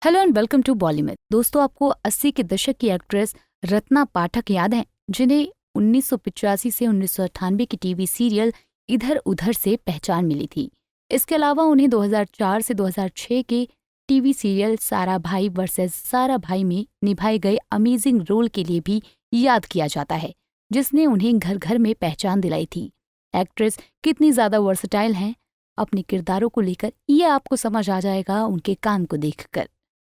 Hello and welcome to Bollywood. दोस्तों, आपको 80 के दशक की एक्ट्रेस रत्ना पाठक याद है, जिन्हें 1985 से 1998 की टीवी सीरियल इधर उधर से पहचान मिली थी। इसके अलावा उन्हें 2004 से 2006 के टीवी सीरियल सारा भाई वर्सेस सारा भाई में निभाए गए अमेजिंग रोल के लिए भी याद किया जाता है, जिसने उन्हें घर घर में पहचान दिलाई थी। एक्ट्रेस कितनी ज्यादा वर्सटाइल हैं अपने किरदारों को लेकर, ये आपको समझ आ जाएगा उनके काम को देखकर।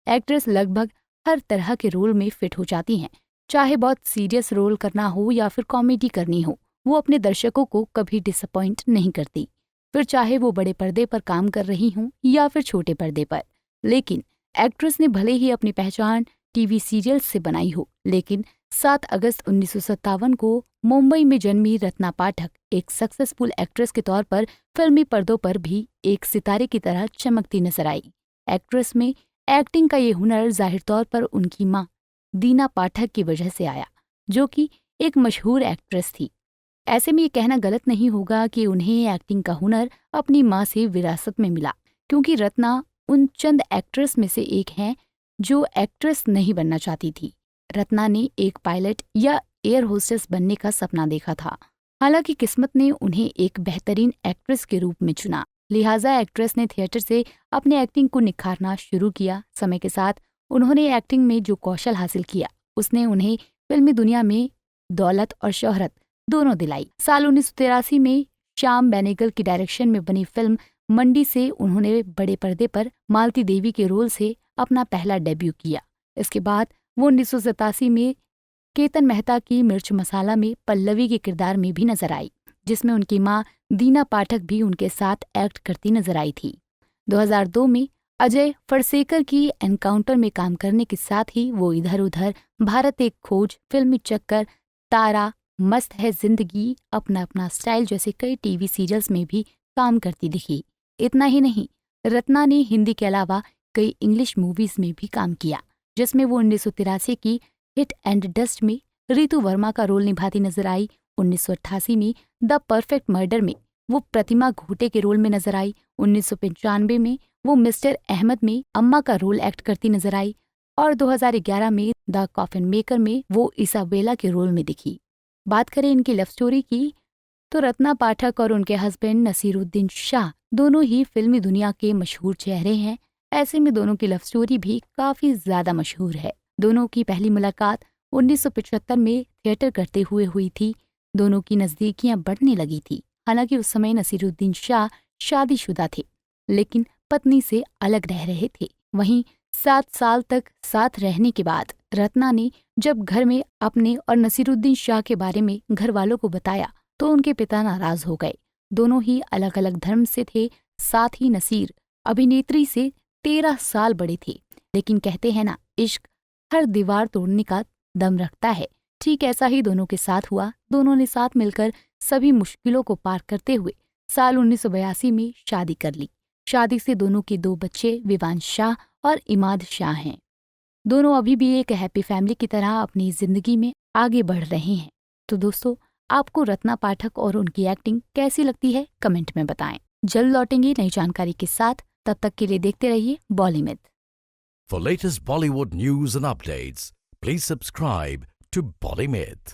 एक्ट्रेस लगभग हर तरह के रोल में फिट हो जाती हैं, चाहे बहुत सीरियस रोल करना हो या फिर कॉमेडी करनी हो। वो अपने दर्शकों को कभी डिसअपॉइंट नहीं करती, फिर चाहे वो बड़े पर्दे पर काम कर रही हों या फिर छोटे पर्दे पर। लेकिन एक्ट्रेस ने भले ही अपनी पहचान टीवी सीरियल से बनाई हो, लेकिन 7 अगस्त 1957 को मुंबई में जन्मी रत्ना पाठक एक सक्सेसफुल एक्ट्रेस के तौर पर फिल्मी पर्दों पर भी एक सितारे की तरह चमकती नजर आई। एक्ट्रेस में एक्टिंग का ये हुनर जाहिर तौर पर उनकी मां दीना पाठक की वजह से आया, जो कि एक मशहूर एक्ट्रेस थी। ऐसे में ये कहना गलत नहीं होगा कि उन्हें एक्टिंग का हुनर अपनी मां से विरासत में मिला, क्योंकि रत्ना उन चंद एक्ट्रेस में से एक हैं जो एक्ट्रेस नहीं बनना चाहती थी। रत्ना ने एक पायलट या एयर होस्टेस बनने का सपना देखा था। हालांकि किस्मत ने उन्हें एक बेहतरीन एक्ट्रेस के रूप में चुना, लिहाजा एक्ट्रेस ने थिएटर से अपने एक्टिंग को निखारना शुरू किया। समय के साथ उन्होंने एक्टिंग में जो कौशल हासिल किया, उसने उन्हें फिल्मी दुनिया में दौलत और शोहरत दोनों दिलाई। साल 1983 में श्याम बेनेगल की डायरेक्शन में बनी फिल्म मंडी से उन्होंने बड़े पर्दे पर मालती देवी के रोल से अपना पहला डेब्यू किया। इसके बाद वो 1987 में केतन मेहता की मिर्च मसाला में पल्लवी के किरदार में भी नजर आई, जिसमें उनकी मां दीना पाठक भी उनके साथ एक्ट करती नजर आई थी। 2002 में अजय फड़सेकर की एनकाउंटर में काम करने के साथ ही वो इधर उधर, भारत एक खोज, फिल्मी चक्कर, तारा, मस्त है जिंदगी, अपना अपना स्टाइल जैसे कई टीवी सीरियल्स में भी काम करती दिखी। इतना ही नहीं, रत्ना ने हिंदी के अलावा कई इंग्लिश मूवीज में भी काम किया, जिसमें वो 1983 की हिट एंड डस्ट में रितु वर्मा का रोल निभाती नजर आई। 1988 में द परफेक्ट मर्डर में वो प्रतिमा घोटे के रोल में नजर आई। 1995 में वो मिस्टर अहमद में अम्मा का रोल एक्ट करती नजर आई और 2011 में द कॉफिन मेकर में वो इसाबेला के रोल में दिखी। बात करें इनकी लव स्टोरी की, तो रत्ना पाठक और उनके हस्बैंड नसीरुद्दीन शाह दोनों ही फिल्मी दुनिया के मशहूर चेहरे हैं। ऐसे में दोनों की लव स्टोरी भी काफी ज्यादा मशहूर है। दोनों की पहली मुलाकात 1975 में थिएटर करते हुए हुई थी। दोनों की नजदीकियां बढ़ने लगी थी। हालांकि उस समय नसीरुद्दीन शाह शादीशुदा थे, लेकिन पत्नी से अलग रह रहे थे। वहीं 7 साल तक साथ रहने के बाद रत्ना ने जब घर में अपने और नसीरुद्दीन शाह के बारे में घर वालों को बताया, तो उनके पिता नाराज हो गए। दोनों ही अलग अलग धर्म से थे। साथ ही नसीर अभिनेत्री से 13 साल बड़े थे, लेकिन कहते हैं ना, इश्क हर दीवार तोड़ने का दम रखता है। ठीक ऐसा ही दोनों के साथ हुआ। दोनों ने साथ मिलकर सभी मुश्किलों को पार करते हुए साल 1982 में शादी कर ली। शादी से दोनों के 2 बच्चे विवान शाह और इमाद शाह हैं। दोनों अभी भी एक हैप्पी फैमिली की तरह अपनी जिंदगी में आगे बढ़ रहे हैं। तो दोस्तों, आपको रत्ना पाठक और उनकी एक्टिंग कैसी लगती है, कमेंट में बताएं। जल्द लौटेंगे नई जानकारी के साथ, तब तक के लिए देखते रहिए Bollywood. For latest Bollywood news and updates, please subscribe to Bollywood.